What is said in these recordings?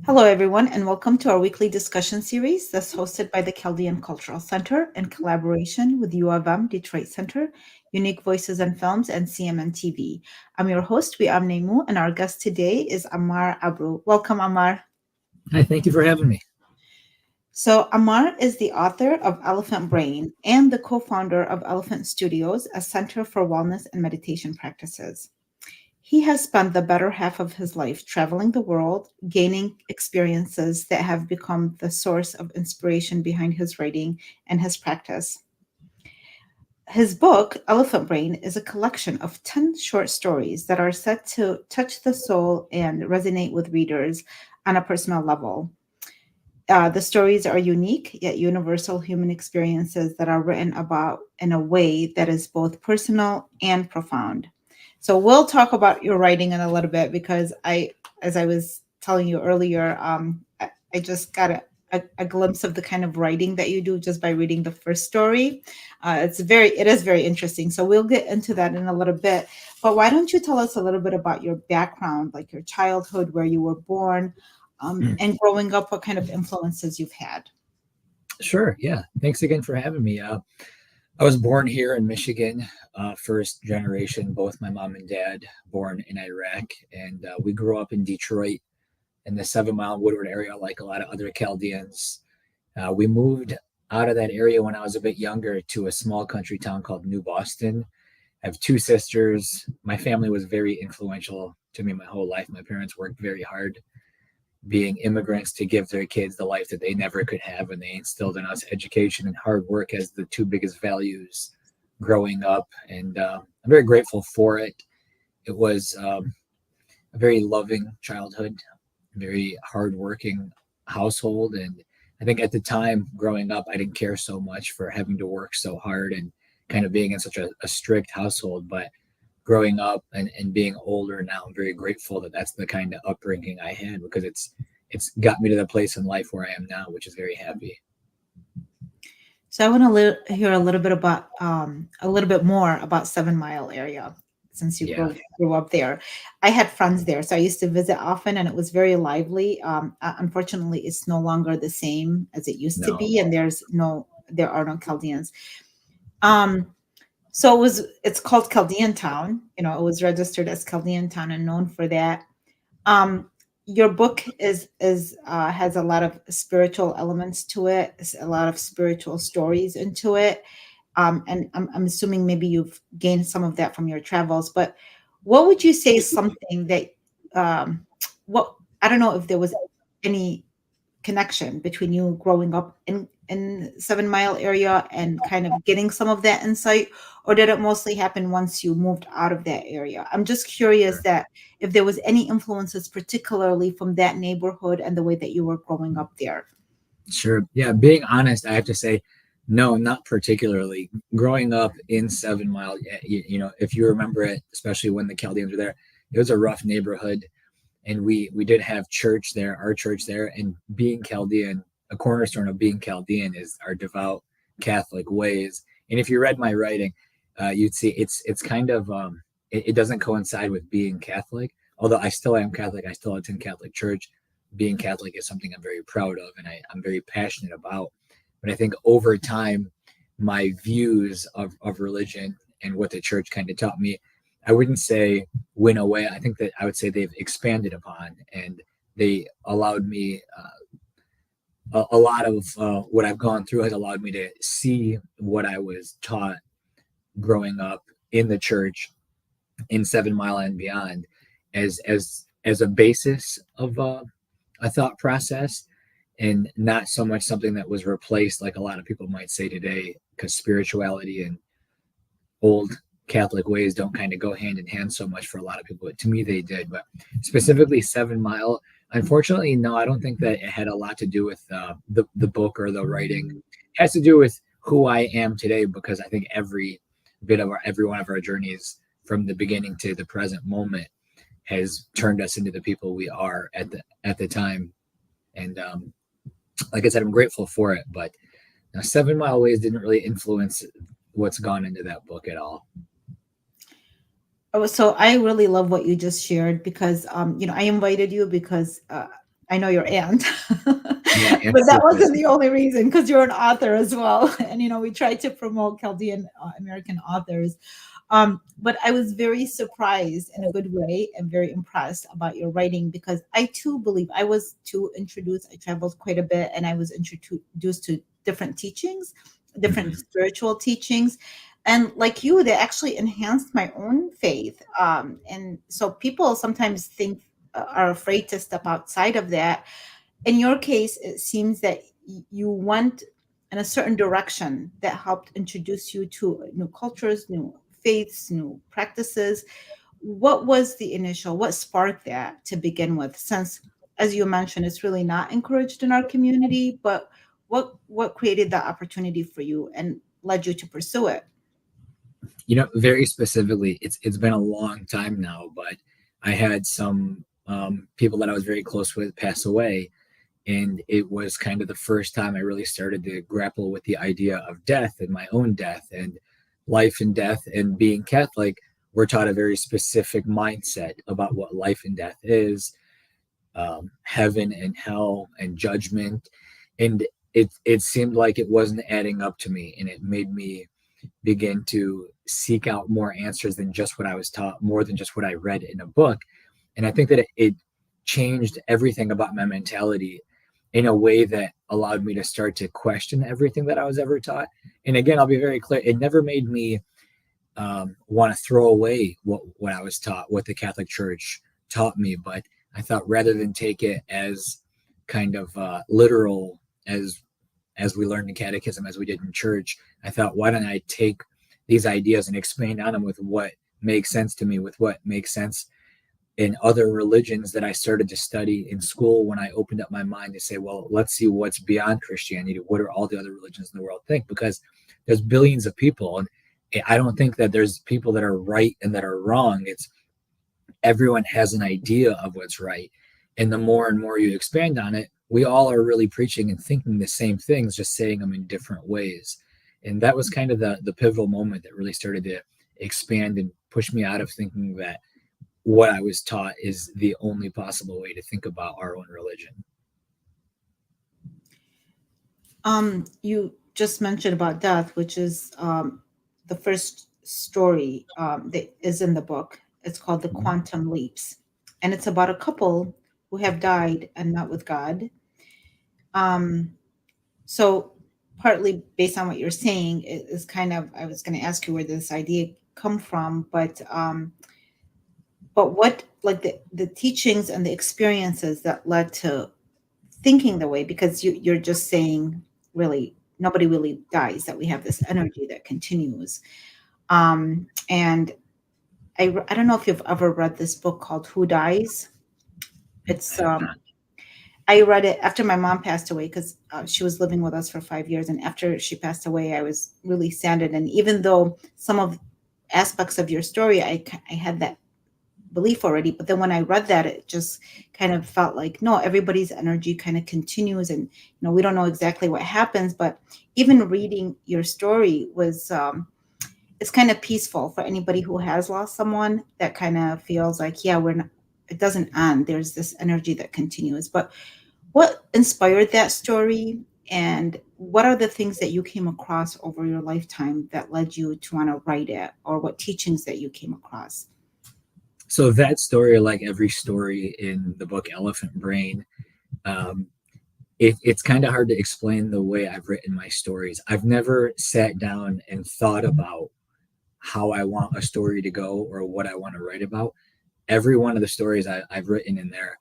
Hello, everyone, and welcome to our weekly discussion series that's hosted by the Chaldean Cultural Center in collaboration with U of M Detroit Center, Unique Voices and Films, and CMN TV. I'm your host, Nemu, and our guest today is Amar Abu. Welcome, Amar. Hi, thank you for having me. So, Amar is the author of Elephant Brain and the co founder of Elephant Studios, a center for wellness and meditation practices. He has spent the better half of his life traveling the world, gaining experiences that have become the source of inspiration behind his writing and his practice. His book, Elephant Brain, is a collection of 10 short stories that are set to touch the soul and resonate with readers on a personal level. The stories are unique yet universal human experiences that are written about in a way that is both personal and profound. So we'll talk about your writing in a little bit because as I was telling you earlier, I just got a glimpse of the kind of writing that you do just by reading the first story. It is very interesting. So we'll get into that in a little bit. But why don't you tell us a little bit about your background, like your childhood, where you were born, and growing up, what kind of influences you've had? Sure, yeah. Thanks again for having me. I was born here in Michigan, first generation, both my mom and dad born in Iraq, and we grew up in Detroit in the 7 Mile Woodward area, like a lot of other Chaldeans. We moved out of that area when I was a bit younger to a small country town called New Boston. I have two sisters. My family was very influential to me my whole life. My parents worked very hard being immigrants to give their kids the life that they never could have, and they instilled in us education and hard work as the two biggest values growing up, and I'm very grateful for it. It was a very loving childhood, very hardworking household, and I think at the time growing up I didn't care so much for having to work so hard and kind of being in such a strict household, but growing up and being older now, I'm very grateful that that's the kind of upbringing I had, because it's got me to the place in life where I am now, which is very happy. So I want to hear a little bit more about 7 Mile area since you Yeah. grew up there. I had friends there, so I used to visit often, and it was very lively. Unfortunately, it's no longer the same as it used to No. be, and there are no Chaldeans. Um, so it's called Chaldean Town. You know, it was registered as Chaldean Town and known for that. Um, your book is has a lot of spiritual elements to it, a lot of spiritual stories into it. And I'm assuming maybe you've gained some of that from your travels, but what would you say is something that um, what I don't know if there was any connection between you growing up in 7 Mile area and kind of getting some of that insight, or did it mostly happen once you moved out of that area? I'm just curious that if there was any influences particularly from that neighborhood and the way that you were growing up there. Sure. Yeah. Being honest, I have to say, no, not particularly. Growing up in 7 Mile, if you remember it, especially when the Chaldeans were there, it was a rough neighborhood, and we did have church there, our church there, and being Chaldean, a cornerstone of being Chaldean is our devout Catholic ways. And if you read my writing, you'd see it's kind of it doesn't coincide with being Catholic. Although I still am Catholic, I still attend Catholic church. Being Catholic is something I'm very proud of, and I'm very passionate about. But I think over time, my views of religion and what the church kind of taught me, I wouldn't say went away. I think that I would say they've expanded upon, and they allowed me a lot of what I've gone through has allowed me to see what I was taught growing up in the church in 7 Mile and beyond as a basis of a thought process, and not so much something that was replaced like a lot of people might say today, because spirituality and old Catholic ways don't kind of go hand in hand so much for a lot of people. But to me, they did. But specifically, 7 Mile, unfortunately, no, I don't think that it had a lot to do with the book or the writing. It has to do with who I am today, because I think every one of our journeys from the beginning to the present moment has turned us into the people we are at the time. And like I said, I'm grateful for it. But 7 Mile ways didn't really influence what's gone into that book at all. Oh, so I really love what you just shared because I invited you because I know your aunt, Yeah, but Aunt's that the wasn't best. the only reason because you're an author as well. And, we try to promote Chaldean American authors. But I was very surprised in a good way and very impressed about your writing because I too believe I was too introduced. I traveled quite a bit and I was introduced to different teachings, different Mhm. spiritual teachings. And like you, they actually enhanced my own faith. And so people sometimes are afraid to step outside of that. In your case, it seems that you went in a certain direction that helped introduce you to new cultures, new faiths, new practices. What was the initial, what sparked that to begin with? Since, as you mentioned, it's really not encouraged in our community, but what created that opportunity for you and led you to pursue it? Very specifically, it's been a long time now, but I had some people that I was very close with pass away, and it was kind of the first time I really started to grapple with the idea of death and my own death and life and death. And being Catholic, we're taught a very specific mindset about what life and death is, heaven and hell and judgment, and it seemed like it wasn't adding up to me, and it made me begin to seek out more answers than just what I was taught, more than just what I read in a book. And I think that it changed everything about my mentality in a way that allowed me to start to question everything that I was ever taught. And again, I'll be very clear, it never made me want to throw away what I was taught, what the Catholic Church taught me. But I thought rather than take it as kind of literal as we learned in catechism, as we did in church, I thought, why don't I take these ideas and expand on them with what makes sense to me, with what makes sense in other religions that I started to study in school when I opened up my mind to say, well, let's see what's beyond Christianity. What are all the other religions in the world think? Because there's billions of people. And I don't think that there's people that are right and that are wrong. It's everyone has an idea of what's right. And the more and more you expand on it, we all are really preaching and thinking the same things, just saying them in different ways. And that was kind of the pivotal moment that really started to expand and push me out of thinking that what I was taught is the only possible way to think about our own religion. You just mentioned about death, which is the first story that is in the book. It's called The Mhm. Quantum Leaps, and it's about a couple who have died and met with God. Um, so, partly based on what you're saying, it is kind of, I was going to ask you where this idea come from, but what, like the teachings and the experiences that led to thinking the way, because you're just saying really nobody really dies, that we have this energy that continues. And I don't know if you've ever read this book called Who Dies. I It's have not. I read it after my mom passed away because she was living with us for 5 years, and after she passed away I was really saddened. And even though some of aspects of your story I had that belief already, but then when I read that, it just kind of felt like, no, everybody's energy kind of continues, and we don't know exactly what happens, but even reading your story was it's kind of peaceful for anybody who has lost someone, that kind of feels like, yeah, we're not, it doesn't end, there's this energy that continues. But what inspired that story, and what are the things that you came across over your lifetime that led you to want to write it, or what teachings that you came across? So that story, like every story in the book Elephant Brain, um, it's kind of hard to explain the way I've written my stories. I've never sat down and thought about how I want a story to go or what I want to write about. Every one of the stories I've written in there,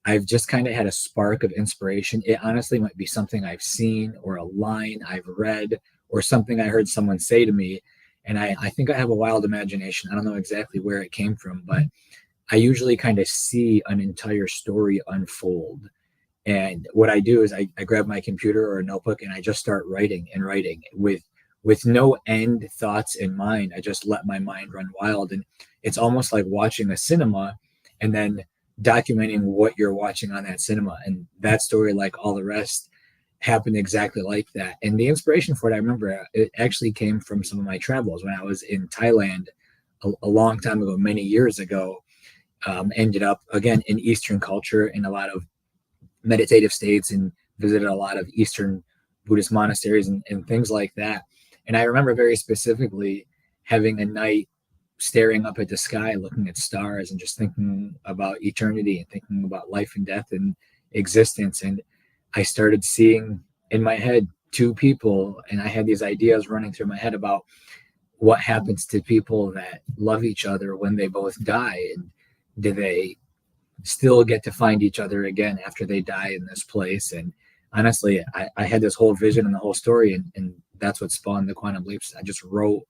I've just kind of had a spark of inspiration. It honestly might be something I've seen or a line I've read or something I heard someone say to me. And I think I have a wild imagination. I don't know exactly where it came from, but I usually kind of see an entire story unfold. And what I do is I grab my computer or a notebook and I just start writing and writing with no end thoughts in mind. I just let my mind run wild. And it's almost like watching a cinema and then documenting what you're watching on that cinema. And that story, like all the rest, happened exactly like that. And the inspiration for it, I remember it actually came from some of my travels when I was in Thailand a long time ago, many years ago. Ended up again in Eastern culture, in a lot of meditative states and visited a lot of Eastern Buddhist monasteries and things like that. And I remember very specifically having a night staring up at the sky, looking at stars, and just thinking about eternity and thinking about life and death and existence. And I started seeing in my head two people, and I had these ideas running through my head about what happens to people that love each other when they both die, and do they still get to find each other again after they die in this place. And honestly, I had this whole vision and the whole story, and that's what spawned the quantum leaps. I just wrote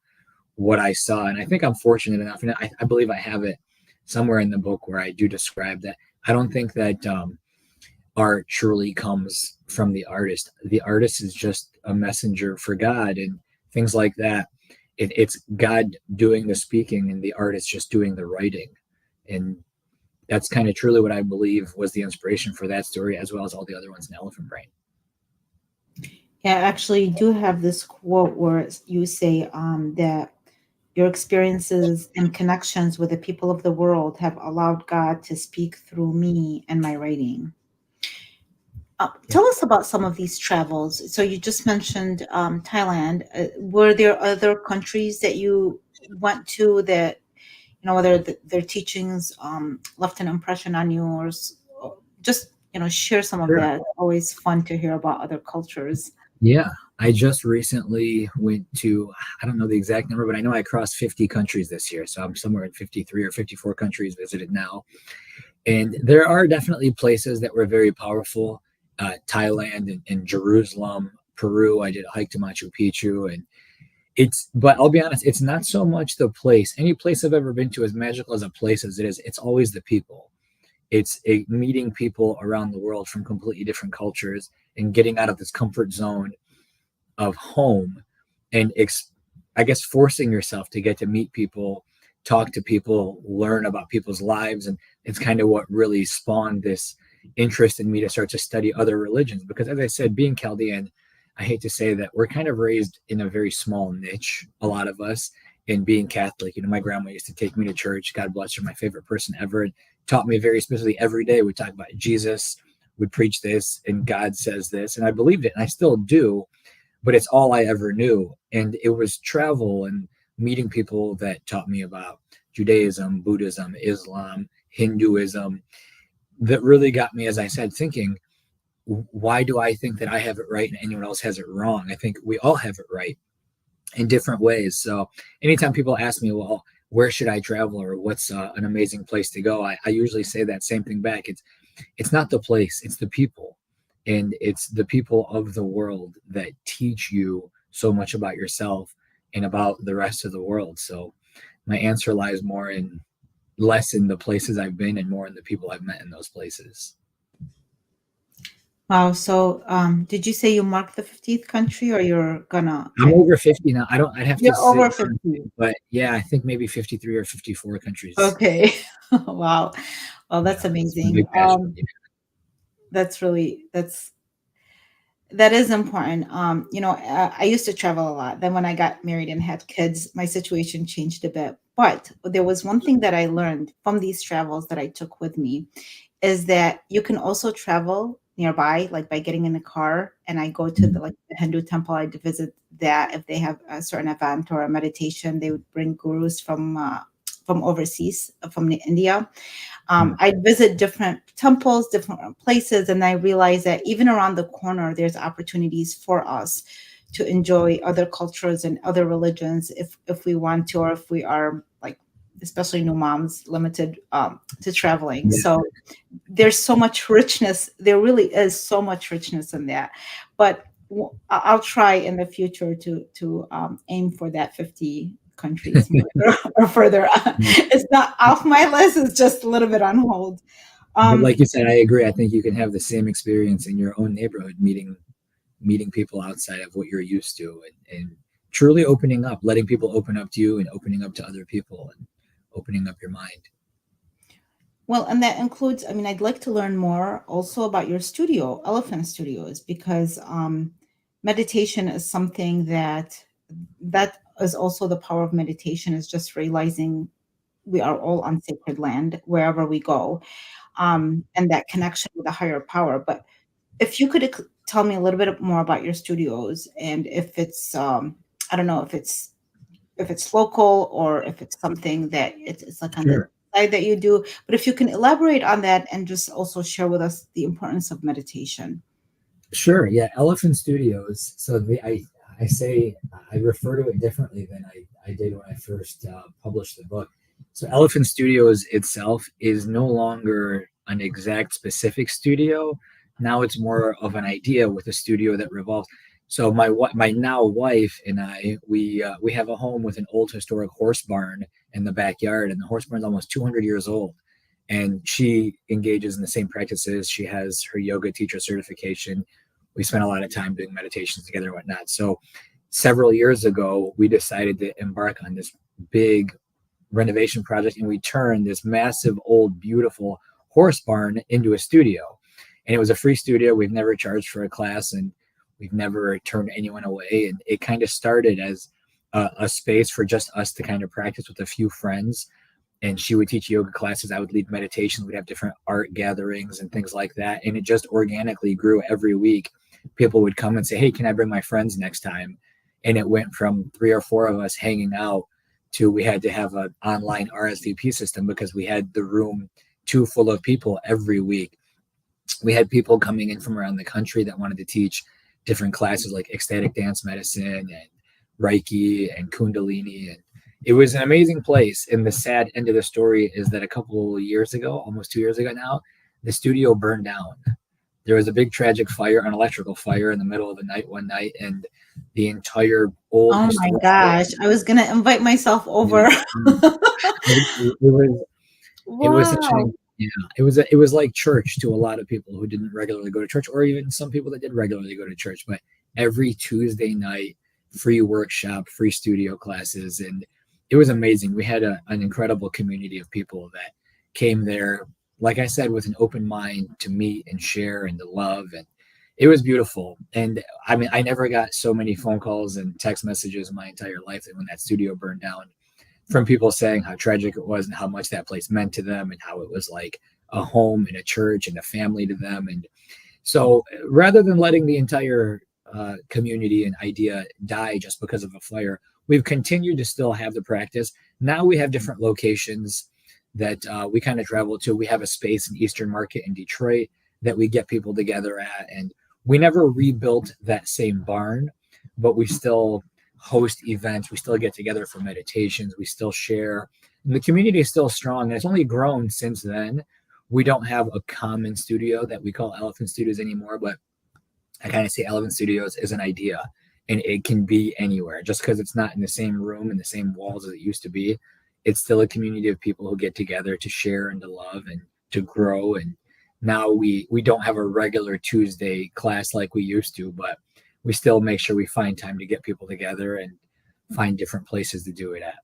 what I saw, and I think I'm fortunate enough, and I believe I have it somewhere in the book where I do describe that. I don't think that art truly comes from the artist. The artist is just a messenger for God and things like that. It's God doing the speaking, and the artist just doing the writing. And that's kind of truly what I believe was the inspiration for that story, as well as all the other ones in Elephant Brain. Yeah, actually, you do have this quote where you say that your experiences and connections with the people of the world have allowed God to speak through me and my writing. Yeah, Tell us about some of these travels. So you just mentioned Thailand. Were there other countries that you went to that, whether their teachings left an impression on you, or just, share some of sure. that. Always fun to hear about other cultures. Yeah, I just recently went to, I don't know the exact number, but I know I crossed 50 countries this year. So I'm somewhere in 53 or 54 countries visited now. And there are definitely places that were very powerful. Thailand and Jerusalem, Peru. I did a hike to Machu Picchu, and but I'll be honest, it's not so much the place. Any place I've ever been to, as magical as a place as it is, it's always the people. It's meeting people around the world from completely different cultures and getting out of this comfort zone of home, and I guess forcing yourself to get to meet people, talk to people, learn about people's lives. And it's kind of what really spawned this interest in me to start to study other religions. Because as I said, being Chaldean, I hate to say that we're kind of raised in a very small niche, a lot of us. In being Catholic, my grandma used to take me to church. God bless her, my favorite person ever, and taught me very specifically every day. We talk about Jesus, would preach this, and God says this, and I believed it, and I still do, but it's all I ever knew. And it was travel and meeting people that taught me about Judaism, Buddhism, Islam, Hinduism, that really got me, as I said, thinking, why do I think that I have it right and anyone else has it wrong? I think we all have it right in different ways. So anytime people ask me, well, where should I travel, or what's an amazing place to go, I usually say that same thing back. It's not the place, it's the people. And it's the people of the world that teach you so much about yourself and about the rest of the world. So my answer lies more in less in the places I've been and more in the people I've met in those places. Wow. So, did you say you marked the 50th country, or you're gonna I'm get? over 50 now. I'd have to You're sit over down, 50. but yeah, I think maybe 53 or 54 countries. Okay. Wow. Well, Yeah, that's it's been a amazing. big passion. Yeah. That is important. I used to travel a lot. Then when I got married and had kids, my situation changed a bit. But there was one thing that I learned from these travels that I took with me is that you can also travel nearby, like by getting in a car. And I go to the Hindu temple. I'd visit that if they have a certain event or a meditation. They would bring gurus from overseas, from India. Mm. I visit different temples, different places, and I realize that even around the corner, there's opportunities for us to enjoy other cultures and other religions if we want to, or if we are like, especially new moms, limited to traveling. Yeah. So there's so much richness. There really is so much richness in that. But I'll try in the future to aim for that 50 countries or further. It's not off my list. It's just a little bit on hold. But like Um, you said, I agree. I think you can have the same experience in your own neighborhood, meeting people outside of what you're used to, and truly opening up, letting people open up to you, and opening up to other people, and opening up your mind. well, and that includes, I mean, I'd like to learn more also about your studio, Elephant Studios, because meditation is something that is also the power of meditation, is just realizing we are all on sacred land wherever we go. and that connection with a higher power. But if you could tell me a little bit more about your studios, and if it's I don't know if it's local or if it's something that it's like on the Sure. side that you do. But if you can elaborate on that and just also share with us the importance of meditation. Sure. Yeah. Elephant Studios. So I say I refer to it differently than I did when I first published the book. So Elephant Studios itself is no longer an exact specific studio. Now it's more of an idea with a studio that revolves. So my now wife and I we have a home with an old historic horse barn in the backyard, and the horse barn is almost 200 years old. And she engages in the same practices. She has her yoga teacher certification. We spent a lot of time doing meditations together and whatnot. So several years ago, we decided to embark on this big renovation project, and we turned this massive, old, beautiful horse barn into a studio. And it was a free studio. We've never charged for a class, and we've never turned anyone away. And it kind of started as a space for just us to kind of practice with a few friends. And she would teach yoga classes. I would lead meditations. We'd have different art gatherings and things like that. And it just organically grew every week. People would come and say, "Hey, can I bring my friends next time?" And it went from 3 or 4 of us hanging out to we had to have an online RSVP system because we had the room too full of people every week. We had people coming in from around the country that wanted to teach different classes like ecstatic dance medicine and Reiki and Kundalini. And it was an amazing place. And the sad end of the story is that a couple of years ago, almost 2 years ago now, the studio burned down. There was a big tragic fire, an electrical fire in the middle of the night one night, and the entire old Oh my historic gosh, I was gonna invite myself over. it was it was such Wow. an yeah, it was like church to a lot of people who didn't regularly go to church, or even some people that did regularly go to church. But every Tuesday night, free workshop, free studio classes, and it was amazing. We had an incredible community of people that came there, like I said, with an open mind to meet and share and to love, and it was beautiful. And I mean, I never got so many phone calls and text messages in my entire life that when that studio burned down from people saying how tragic it was and how much that place meant to them and how it was like a home and a church and a family to them. And so rather than letting the entire community and idea die just because of a fire, we've continued to still have the practice. Now we have different locations that we kind of travel to. We have a space in Eastern Market in Detroit that we get people together at. And we never rebuilt that same barn, but we still host events. We still get together for meditations. We still share. And the community is still strong. And it's only grown since then. We don't have a common studio that we call Elephant Studios anymore, but I kind of see Elephant Studios as an idea, and it can be anywhere. Just because it's not in the same room and the same walls as it used to be, it's still a community of people who get together to share and to love and to grow. And now we don't have a regular Tuesday class like we used to, but we still make sure we find time to get people together and find different places to do it at.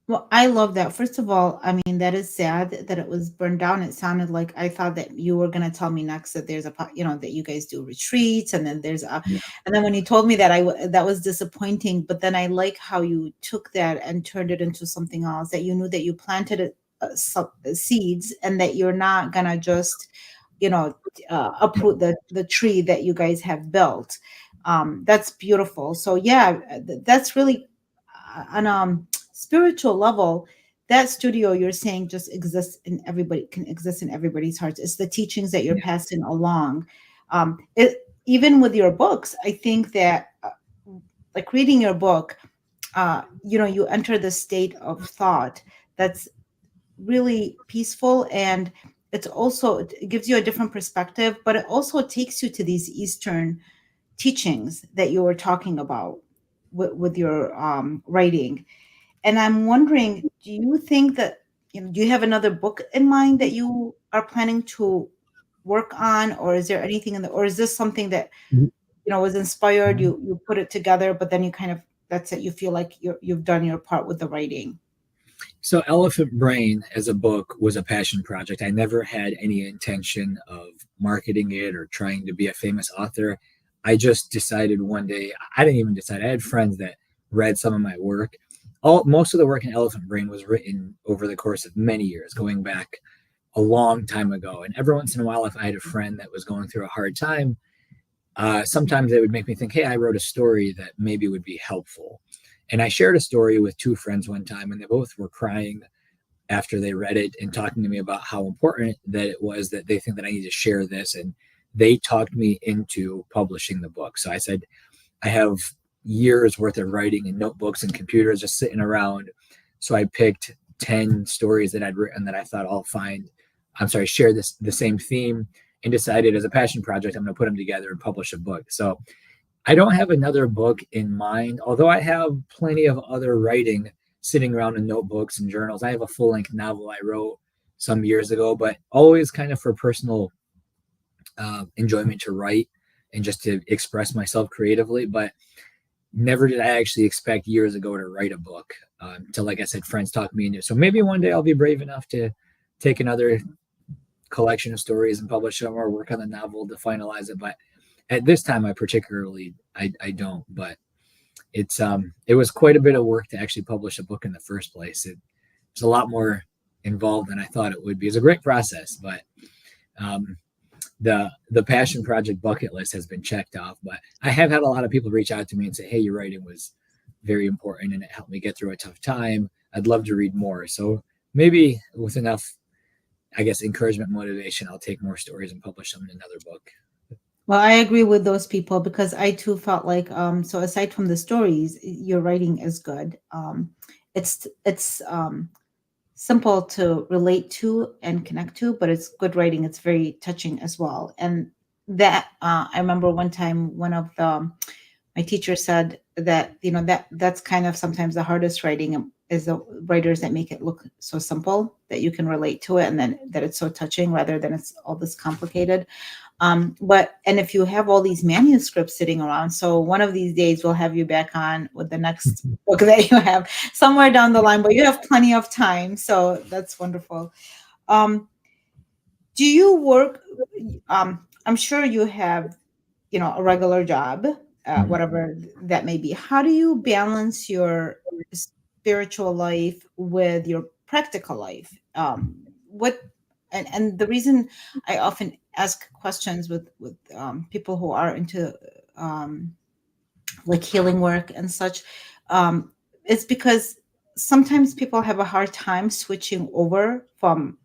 Well, I love that. First of all, I mean, that is sad that it was burned down. It sounded like I thought that you were going to tell me next that there's that you guys do retreats, and then Yeah. and then when you told me that, that was disappointing. But then I like how you took that and turned it into something else, that you knew that you planted it, some seeds, and that you're not going to just, you know, uproot the tree that you guys have built. That's beautiful. So yeah, that's really on spiritual level, that studio you're saying just exists in everybody, can exist in everybody's hearts. It's the teachings that you're Yeah. passing along. It, even with your books, I think that like reading your book, you enter the state of thought that's really peaceful, and it gives you a different perspective, but it also takes you to these Eastern teachings that you were talking about with your writing. And I'm wondering, do you think that, do you have another book in mind that you are planning to work on, or is there anything or is this something that, was inspired, you put it together, but then you kind of, that's it, you feel like you've done your part with the writing? So Elephant Brain as a book was a passion project. I never had any intention of marketing it or trying to be a famous author. I just decided one day, I didn't even decide. I had friends that read some of my work. Most of the work in Elephant Brain was written over the course of many years, going back a long time ago. And every once in a while, if I had a friend that was going through a hard time, sometimes it would make me think, hey, I wrote a story that maybe would be helpful. And I shared a story with two friends one time, and they both were crying after they read it and talking to me about how important that it was, that they think that I need to share this. And they talked me into publishing the book. So I said, I have years worth of writing and notebooks and computers just sitting around. So I picked 10 stories that I'd written that I thought share the same theme, and decided as a passion project, I'm going to put them together and publish a book. So I don't have another book in mind, although I have plenty of other writing sitting around in notebooks and journals. I have a full-length novel I wrote some years ago, but always kind of for personal enjoyment to write and just to express myself creatively. But never did I actually expect years ago to write a book, until, like I said, friends talked me into it. So maybe one day I'll be brave enough to take another collection of stories and publish them, or work on the novel to finalize it. But at this time, I don't. But it was quite a bit of work to actually publish a book in the first place. It's a lot more involved than I thought it would be. It's a great process, but the passion project bucket list has been checked off. But I have had a lot of people reach out to me and say, hey, your writing was very important and it helped me get through a tough time. I'd love to read more. So maybe with enough, I guess, encouragement, motivation, I'll take more stories and publish them in another book. Well, I agree with those people because I too felt like so aside from the stories, your writing is good. It's simple to relate to and connect to, but it's good writing. It's very touching as well. And that I remember one time one of my teachers said that that's kind of sometimes the hardest writing is the writers that make it look so simple that you can relate to it, and then that it's so touching rather than it's all this complicated. And if you have all these manuscripts sitting around, so one of these days we'll have you back on with the next book that you have somewhere down the line, but you have plenty of time. So that's wonderful. Do you work? I'm sure you have, a regular job, whatever that may be. How do you balance your spiritual life with your practical life? What and the reason I often ask questions with people who are into like healing work and such, it's because sometimes people have a hard time switching over from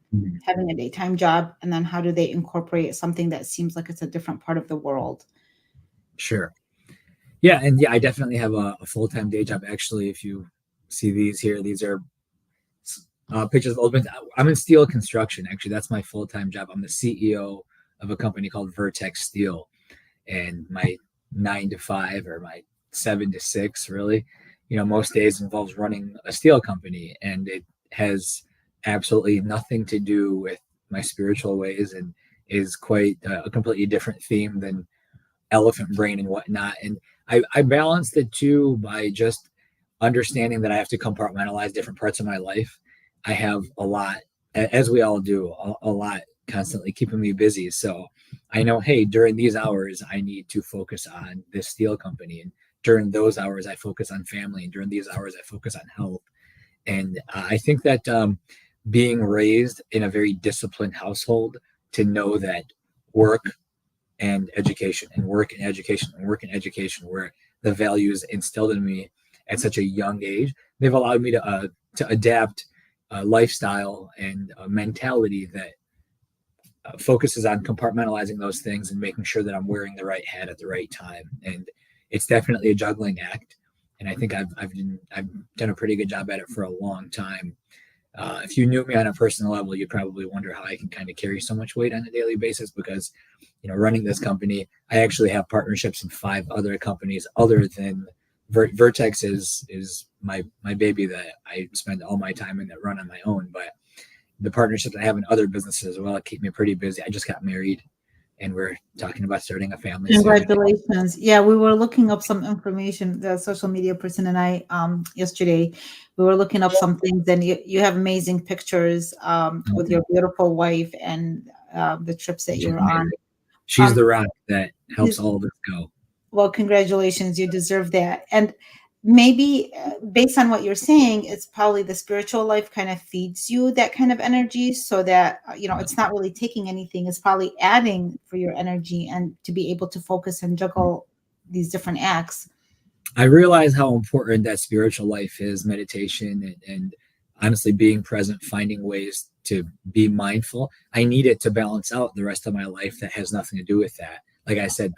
having a daytime job, and then how do they incorporate something that seems like it's a different part of the world? Sure. Yeah, and yeah, I definitely have a full-time day job. Actually, if you see these here, these are pictures of old. I'm in steel construction. Actually, that's my full-time job. I'm the CEO of a company called Vertex Steel, and my 9 to 5 or my 7 to 6, really, most days involves running a steel company, and it has absolutely nothing to do with my spiritual ways, and is quite a completely different theme than elephant brain and whatnot. And I balance the two by just understanding that I have to compartmentalize different parts of my life. I have a lot, as we all do, a lot constantly keeping me busy. So I know, hey, during these hours, I need to focus on this steel company. And during those hours, I focus on family. And during these hours, I focus on health. And I think that being raised in a very disciplined household, to know that work and education and work and education and work and education were the values instilled in me at such a young age, they've allowed me to adapt a lifestyle and a mentality that focuses on compartmentalizing those things and making sure that I'm wearing the right hat at the right time. And it's definitely a juggling act. And I think I've done a pretty good job at it for a long time. If you knew me on a personal level, you'd probably wonder how I can kind of carry so much weight on a daily basis, because, running this company, I actually have partnerships in 5 other companies other than Vertex is my baby that I spend all my time in, that run on my own. But the partnerships I have in other businesses as well keep me pretty busy. I just got married, and we're talking about starting a family soon. Congratulations. Yeah, we were looking up some information, the social media person and I, yesterday, we were looking up some things, and you have amazing pictures with your beautiful wife and the trips that you were on. She's the rock that helps all of us go. Well, congratulations. You deserve that. And maybe based on what you're saying, it's probably the spiritual life kind of feeds you that kind of energy, so that it's not really taking anything, it's probably adding for your energy and to be able to focus and juggle these different acts. I realize how important that spiritual life is, meditation, and honestly being present, finding ways to be mindful. I need it to balance out the rest of my life that has nothing to do with that. Like I said,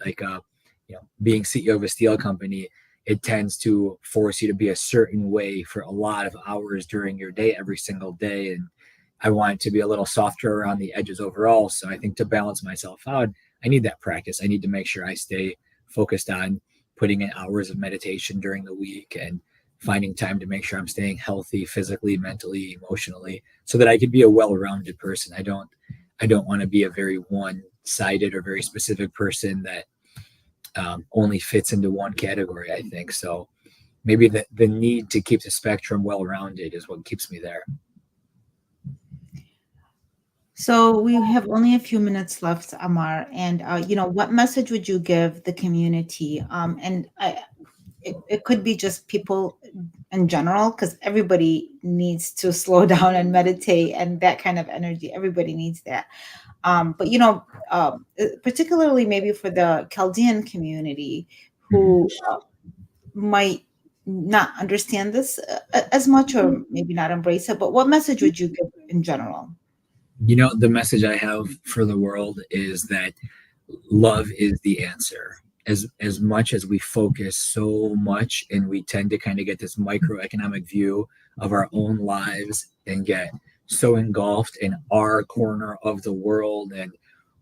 being CEO of a steel company, it tends to force you to be a certain way for a lot of hours during your day, every single day. And I want it to be a little softer around the edges overall. So I think to balance myself out, I need that practice. I need to make sure I stay focused on putting in hours of meditation during the week and finding time to make sure I'm staying healthy physically, mentally, emotionally, so that I could be a well-rounded person. I don't want to be a very one-sided or very specific person that only fits into one category, I think. So maybe the need to keep the spectrum well-rounded is what keeps me there. So we have only a few minutes left, Amar, and what message would you give the community? It could be just people in general, because everybody needs to slow down and meditate, and that kind of energy. Everybody needs that. But particularly maybe for the Chaldean community Mhm. who might not understand this as much, or maybe not embrace it. But what message would you give in general? The message I have for the world is that love is the answer. As much as we focus so much and we tend to kind of get this microeconomic view of our own lives and get so engulfed in our corner of the world and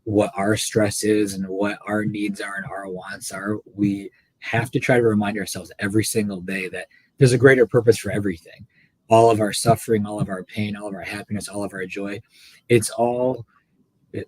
what our stress is and what our needs are and our wants are, we have to try to remind ourselves every single day that there's a greater purpose for everything. All of our suffering, all of our pain, all of our happiness, all of our joy, it's all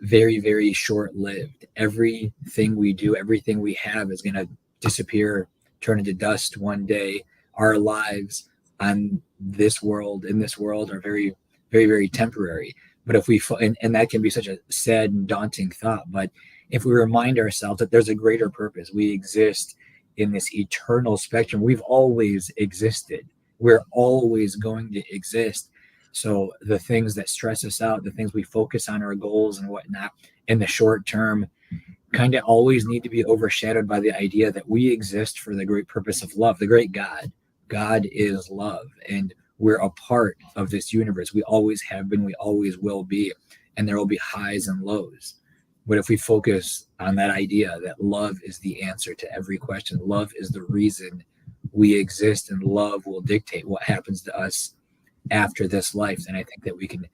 very, very short lived. Everything we do, everything we have is going to disappear, turn into dust one day. Our lives on this world, in this world, are very, very, very temporary. But if and that can be such a sad and daunting thought, but if we remind ourselves that there's a greater purpose, we exist in this eternal spectrum, we've always existed. We're always going to exist. So the things that stress us out, the things we focus on, our goals and whatnot in the short term, kind of always need to be overshadowed by the idea that we exist for the great purpose of love, the great God. God is love, and we're a part of this universe. We always have been, we always will be, and there will be highs and lows. But if we focus on that idea that love is the answer to every question, love is the reason we exist, and love will dictate what happens to us after this life, then I think that we can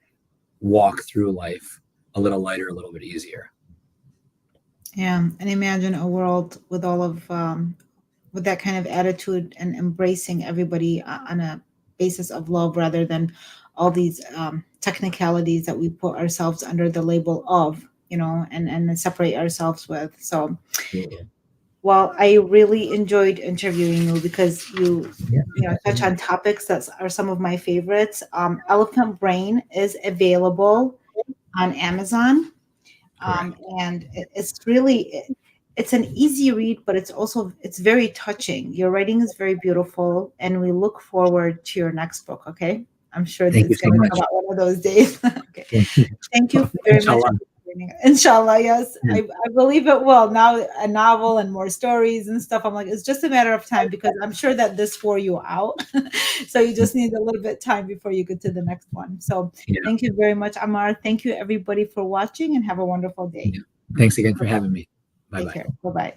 walk through life a little lighter, a little bit easier. Yeah, and imagine a world with all of with that kind of attitude and embracing everybody on a basis of love, rather than all these technicalities that we put ourselves under the label of, and separate ourselves with. So, Absolutely. well, I really enjoyed interviewing you, because Yeah. touch on topics that are some of my favorites. Elephant Brain is available on Amazon, Correct. and it's an easy read, but it's very touching. Your writing is very beautiful, and we look forward to your next book. Okay, I'm sure that Thank you it's so going to much. come out one of those days. Okay, Thank you. thank you very much Inshallah. for joining. Inshallah, yes, Yeah. I believe it will. Now a novel and more stories and stuff. I'm like, it's just a matter of time, because I'm sure that this wore you out. So you just need a little bit time before you get to the next one. So Yeah. thank you very much, Amar. Thank you everybody for watching, and have a wonderful day. Yeah. Thanks again for having me. Bye Take bye. care. Bye bye.